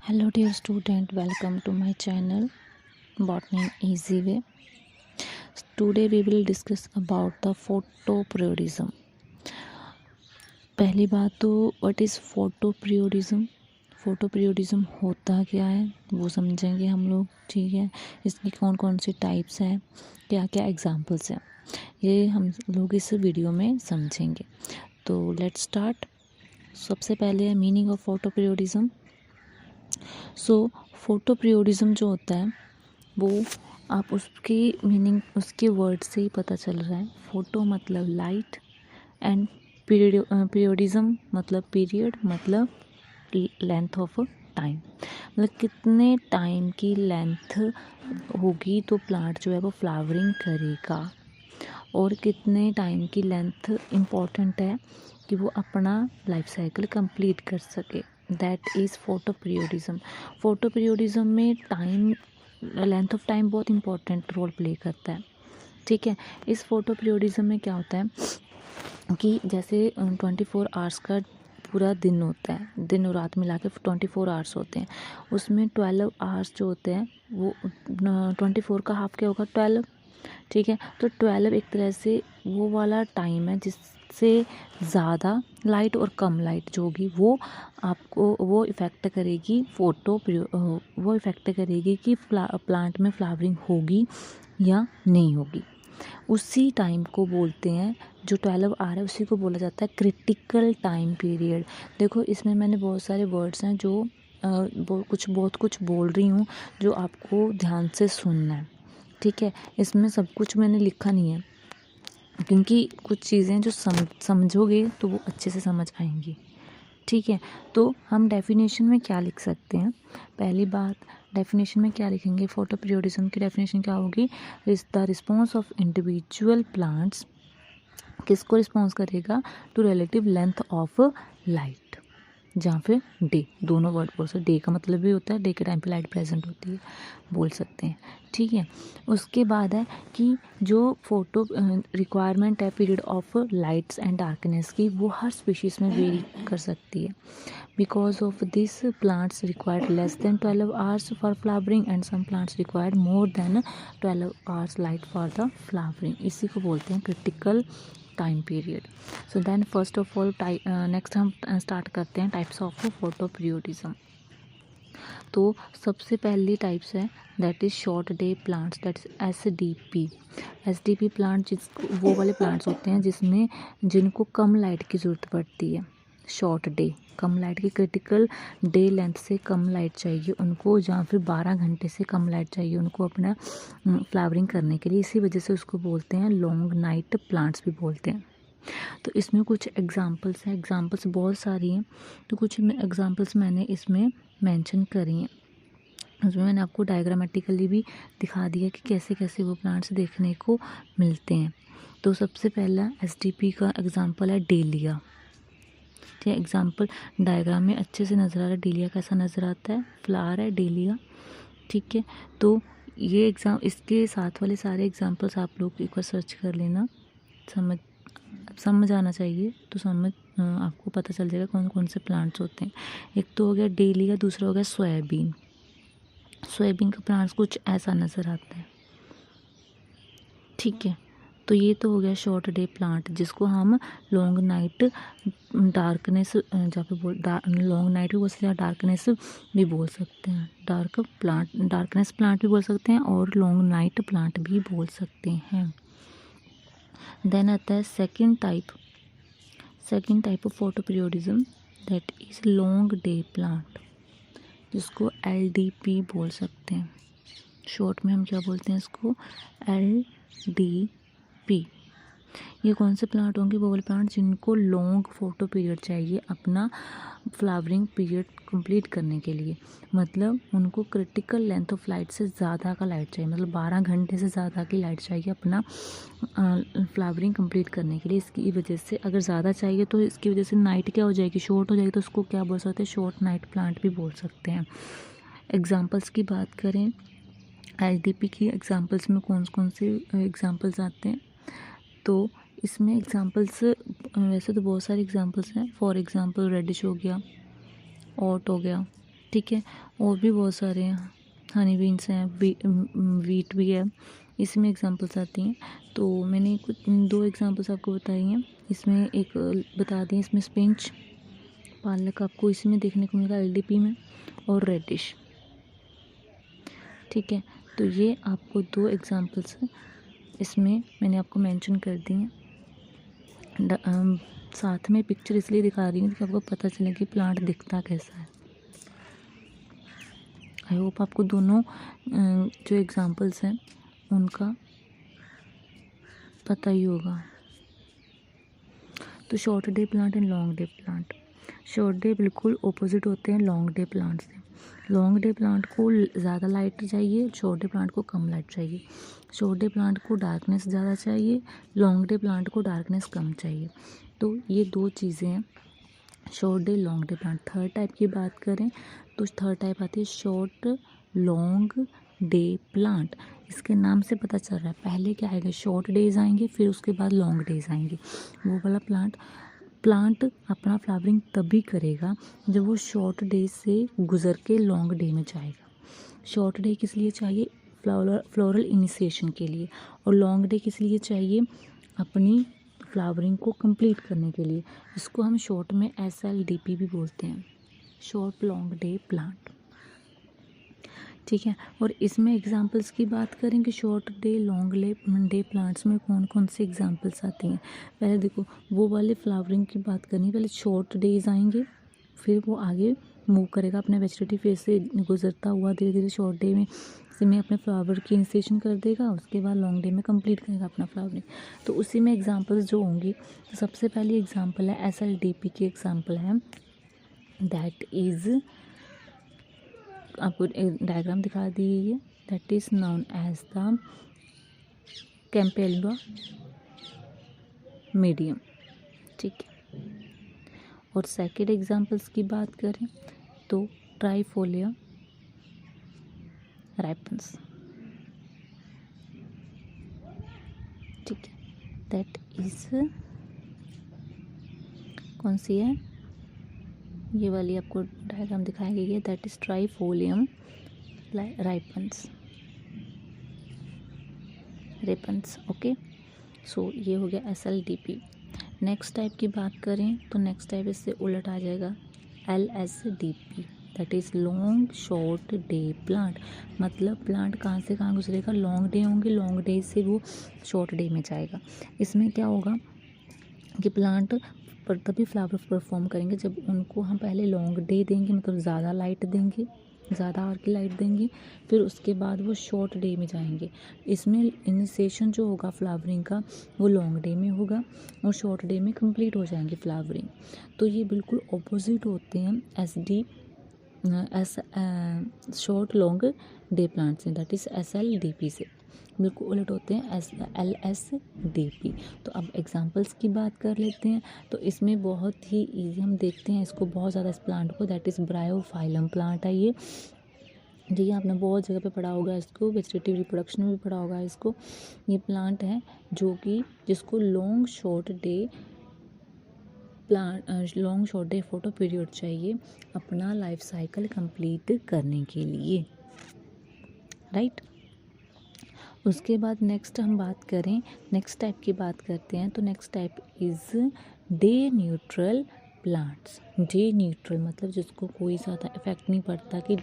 Hello dear student, welcome to my channel Botany in Easy Way. Today we will discuss about the photoperiodism. पहली बात तो what is photoperiodism. Photoperiodism होता क्या है वो समझेंगे हम लोग, ठीक है। इसकी कौन कौन सी टाइप्स हैं, क्या क्या एग्जांपल्स हैं, ये हम लोग इस वीडियो में समझेंगे। तो लेट्स स्टार्ट। सबसे पहले है मीनिंग ऑफ फोटोपीरियोडिज्म। फोटोपीरियोडिज्म जो होता है वो आप उसकी मीनिंग उसके वर्ड से ही पता चल रहा है। फोटो मतलब लाइट एंड पीरियोडिज्म मतलब पीरियड मतलब लेंथ ऑफ टाइम, मतलब कितने टाइम की लेंथ होगी तो प्लांट जो है वो फ्लावरिंग करेगा, और कितने टाइम की लेंथ इम्पॉर्टेंट है कि वो अपना लाइफ साइकिल कंप्लीट कर सके। That is photoperiodism. फोटोपीरियोडिज्म में टाइम, लेंथ ऑफ टाइम बहुत इंपॉर्टेंट रोल प्ले करता है, ठीक है। इस फोटोपीरियोडिज्म में क्या होता है कि जैसे 24 आवर्स का पूरा दिन होता है, दिन और रात मिला के 24 आवर्स होते हैं। उसमें 12 आवर्स जो होते हैं वो 24 का हाफ क्या होगा, 12, ठीक है। तो 12 एक तरह से वो वाला टाइम है जिससे ज़्यादा लाइट और कम लाइट जो होगी वो आपको वो इफ़ेक्ट करेगी वो इफ़ेक्ट करेगी कि प्लांट में फ्लावरिंग होगी या नहीं होगी। उसी टाइम को बोलते हैं, जो 12 आवर है उसी को बोला जाता है क्रिटिकल टाइम पीरियड। देखो इसमें मैंने बहुत सारे वर्ड्स हैं जो बहुत कुछ बोल रही हूँ, जो आपको ध्यान से सुनना है, ठीक है। इसमें सब कुछ मैंने लिखा नहीं है क्योंकि कुछ चीज़ें जो समझोगे तो वो अच्छे से समझ आएंगी, ठीक है। तो हम डेफिनेशन में क्या लिख सकते हैं। पहली बात, डेफिनेशन में क्या लिखेंगे, फोटोपीरियोडिज्म की डेफिनेशन क्या होगी, is the response of individual plants, किसको रिस्पॉन्स करेगा, to relative length of light, जहाँ पे डे, दोनों वर्ड बोल सकते। डे का मतलब भी होता है डे के टाइम पे लाइट प्रेजेंट होती है, बोल सकते हैं, ठीक है। उसके बाद है कि जो फोटो रिक्वायरमेंट है period of lights and darkness की, वो हर स्पीशीज़ में वेरी कर सकती है। Because of this plants required less than 12 hours for flowering and some plants required more than 12 hours light for the flowering. इसी को बोलते हैं critical time period. So then first of all next हम start करते हैं types of photoperiodism. तो सबसे पहली टाइप्स है that is short day plants, that is SDP plant, वो वाले प्लांट्स होते हैं जिनको कम लाइट की ज़रूरत पड़ती है। शॉर्ट डे, कम लाइट की, क्रिटिकल डे लेंथ से कम लाइट चाहिए उनको, या फिर 12 घंटे से कम लाइट चाहिए उनको अपना फ्लावरिंग करने के लिए। इसी वजह से उसको बोलते हैं लॉन्ग नाइट प्लांट्स भी बोलते हैं। तो इसमें कुछ एग्जांपल्स हैं, एग्जांपल्स बहुत सारी हैं, तो कुछ एग्जांपल्स मैंने इसमें मेंशन करी हैं। उसमें मैंने आपको डायग्रामेटिकली भी दिखा दिया कि कैसे कैसे वो प्लांट्स देखने को मिलते हैं। तो सबसे पहला एसडीपी का एग्जांपल है डेलिया, ठीक है। एग्जांपल डायग्राम में अच्छे से नज़र आ रहा है, डेलिया कैसा नज़र आता है, फ्लावर है डेलिया, ठीक है। तो ये इसके साथ वाले सारे एग्जांपल्स आप लोग एक बार सर्च कर लेना, समझ आना चाहिए, तो आपको पता चल जाएगा कौन कौन से प्लांट्स होते हैं। एक तो हो गया डेलिया, दूसरा हो गया सोयाबीन। सोयाबीन का प्लांट्स कुछ ऐसा नज़र आता है, ठीक है। तो ये तो हो गया शॉर्ट डे प्लांट, जिसको हम लॉन्ग नाइट डार्कनेस, जहाँ पे लॉन्ग नाइट भी बोल सकते हैं, डार्कनेस भी बोल सकते हैं, डार्कनेस प्लांट भी बोल सकते हैं और लॉन्ग नाइट प्लांट भी बोल सकते हैं। देन आता है second type of photoperiodism, that is long day plant, जिसको एलडीपी बोल सकते हैं। शॉर्ट में हम क्या बोलते हैं इसको, एलडीपी। ये कौन से प्लांट होंगे, वो वाले प्लांट जिनको लॉन्ग फोटो पीरियड चाहिए अपना फ्लावरिंग पीरियड कंप्लीट करने के लिए, मतलब उनको क्रिटिकल लेंथ ऑफ लाइट से ज़्यादा का लाइट चाहिए, मतलब 12 घंटे से ज़्यादा की लाइट चाहिए अपना फ्लावरिंग कंप्लीट करने के लिए। इसकी वजह से अगर ज़्यादा चाहिए तो इसकी वजह से नाइट क्या हो जाएगी, शॉर्ट हो जाएगी, तो उसको क्या बोल सकते हैं, शॉर्ट नाइट प्लांट भी बोल सकते हैं। एग्जाम्पल्स की बात करें एलडीपी की, एग्जाम्पल्स में कौन कौन से एग्जाम्पल्स आते हैं, तो इसमें एग्जांपल्स वैसे तो बहुत सारे एग्जांपल्स हैं। फॉर एग्जांपल रेडिश हो गया, ऑट हो गया, ठीक है, और भी बहुत सारे हैं, हनी बीन्स हैं, वीट भी है, इसमें एग्जांपल्स आती हैं। तो मैंने कुछ 2 एग्जांपल्स आपको बताई हैं। इसमें एक बता दी, इसमें स्पिंच पालक आपको इसमें देखने को मिलेगा एलडीपी में, और रेडिश। ठीक है, तो ये आपको 2 एग्जांपल्स इसमें मैंने आपको मेंशन कर दी हैं। साथ में पिक्चर इसलिए दिखा रही हूँ कि आपको पता चले कि प्लांट दिखता कैसा है। आई होप आपको दोनों जो एग्जांपल्स हैं उनका पता ही होगा। तो short day plant and long day plant. Short day बिल्कुल ऑपोजिट होते हैं लॉन्ग डे प्लांट से। लॉन्ग डे प्लांट को ज़्यादा लाइट चाहिए, शॉर्ट डे प्लांट को कम लाइट चाहिए। शॉर्ट डे प्लांट को डार्कनेस ज़्यादा चाहिए, लॉन्ग डे प्लांट को डार्कनेस कम चाहिए। तो ये 2 चीज़ें हैं, short day long day plant. Third type की बात करें तो थर्ड टाइप आती है शॉर्ट लॉन्ग डे प्लांट। इसके नाम से पता चल रहा है, पहले क्या आएगा, शॉर्ट डेज आएंगे, फिर उसके बाद लॉन्ग डेज आएंगे। वो वाला प्लांट अपना फ्लावरिंग तभी करेगा जब वो शॉर्ट डे से गुजर के लॉन्ग डे में जाएगा। शॉर्ट डे किस लिए चाहिए, फ्लोरल इनिशिएशन के लिए, और लॉन्ग डे किस लिए चाहिए, अपनी फ्लावरिंग को कंप्लीट करने के लिए। इसको हम शॉर्ट में SLDP भी बोलते हैं, शॉर्ट लॉन्ग डे प्लांट। ठीक है, और इसमें एग्जांपल्स की बात करें कि short day long day plants में कौन कौन से एग्जांपल्स आती हैं। पहले देखो, वो वाले फ्लावरिंग की बात करनी, पहले शॉर्ट डेज आएंगे, फिर वो आगे मूव करेगा अपने वेजिटेटिव फेज से गुजरता हुआ धीरे धीरे शॉर्ट डे में अपने फ्लावर की इनिशिएशन कर देगा, उसके बाद लॉन्ग डे में कंप्लीट करेगा अपना फ्लावरिंग। तो उसी में एग्जांपल्स जो होंगी, तो सबसे पहली एग्जांपल है SLDP की एग्जांपल है, दैट इज़, आपको डायग्राम दिखा दी है, that is known as the campanula medium. ठीक है, और सेकेंड एग्जांपल्स की बात करें तो ट्राइफोलिया राइपन्स। ठीक है, दैट इज कौन सी है, ये वाली आपको डायग्राम दिखाई गई है, that is trifolium repens. Okay, so ये हो गया SLDP। नेक्स्ट टाइप की बात करें तो नेक्स्ट टाइप इससे उलट आ जाएगा LSDP, that is long short day plant. मतलब प्लांट कहाँ से कहाँ गुजरेगा, लॉन्ग डे होंगे, लॉन्ग डे से वो शॉर्ट डे में जाएगा। इसमें क्या होगा कि प्लांट पर तभी फ्लावर परफॉर्म करेंगे जब उनको हम पहले लॉन्ग डे देंगे, मतलब ज़्यादा लाइट देंगे, ज़्यादा आवर की लाइट देंगे, फिर उसके बाद वो शॉर्ट डे में जाएंगे। इसमें इनिशिएशन जो होगा फ्लावरिंग का वो लॉन्ग डे में होगा और शॉर्ट डे में कंप्लीट हो जाएंगे फ्लावरिंग। तो ये बिल्कुल ऑपोजिट होते हैं शॉर्ट लॉन्ग डे प्लांट से, दैट इज़ SLDP से बिल्कुल उलट होते हैं LSDP। तो अब एग्जांपल्स की बात कर लेते हैं। तो इसमें बहुत ही इजी हम देखते हैं इसको, बहुत ज़्यादा इस प्लांट को, दैट इज़ ब्रायोफाइलम प्लांट है ये। जी, आपने बहुत जगह पे पढ़ा होगा इसको, वेजिटेटिव रिप्रोडक्शन में भी पढ़ा होगा इसको। ये प्लांट है जो कि जिसको long short day photo period चाहिए अपना लाइफ साइकिल कंप्लीट करने के लिए, राइट। उसके बाद नेक्स्ट हम बात करें, नेक्स्ट टाइप की बात करते हैं, तो next type is day neutral plants. Day neutral मतलब जिसको कोई ज़्यादा इफेक्ट नहीं पड़ता कि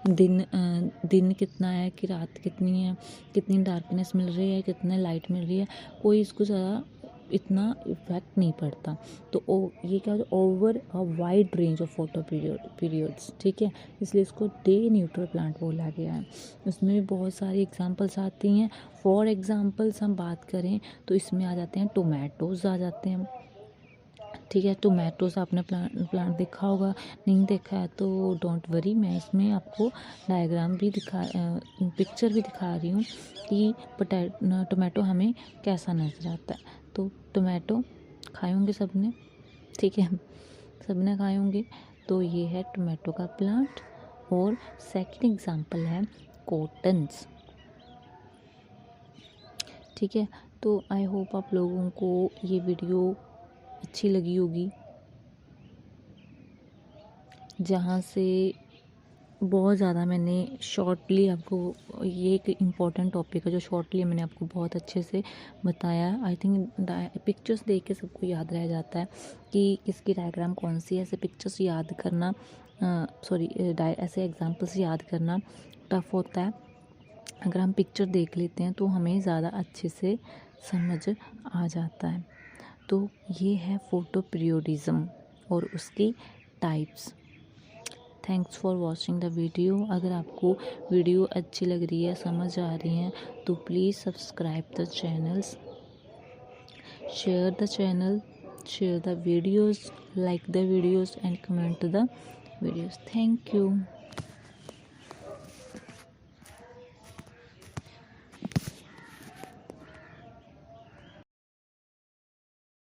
दिन कितना है कि रात कितनी है, कितनी डार्कनेस मिल रही है, कितने लाइट मिल रही है, कोई इसको ज़्यादा इतना इफेक्ट नहीं पड़ता। तो ये क्या होता है, over a wide range of photo periods. ठीक है, इसलिए इसको डे न्यूट्रल प्लांट बोला गया है। उसमें भी बहुत सारी एग्जांपल्स आती हैं। फॉर एग्जांपल्स हम बात करें तो इसमें आ जाते हैं टोमेटोज़ आ जाते हैं। ठीक है, टोमेटोज़ आपने प्लांट देखा होगा, नहीं देखा है तो डोंट वरी, मैं इसमें आपको डायग्राम भी पिक्चर भी दिखा रही हूँ कि टोमेटो हमें कैसा नज़र आता है। तो टोमेटो खाए होंगे सबने, ठीक है, सबने खाए होंगे। तो ये है टोमेटो का प्लांट। और सेकंड एग्जांपल है कॉटन्स। ठीक है, तो आई होप आप लोगों को ये वीडियो अच्छी लगी होगी, जहाँ से बहुत ज़्यादा मैंने शॉर्टली आपको, ये एक इम्पॉर्टेंट टॉपिक है जो शॉर्टली मैंने आपको बहुत अच्छे से बताया। आई थिंक पिक्चर्स देख के सबको याद रह जाता है कि इसकी डायग्राम कौन सी है। ऐसे पिक्चर्स याद करना ऐसे एग्जांपल्स याद करना टफ होता है। अगर हम पिक्चर देख लेते हैं तो हमें ज़्यादा अच्छे से समझ आ जाता है। तो ये है फोटो पीरियोडिज्म और उसकी types. Thanks for watching the video. अगर आपको वीडियो अच्छी लग रही है, समझ आ रही हैं, तो please subscribe the channels, share the channel, share the videos, like the videos and comment the videos. Thank you.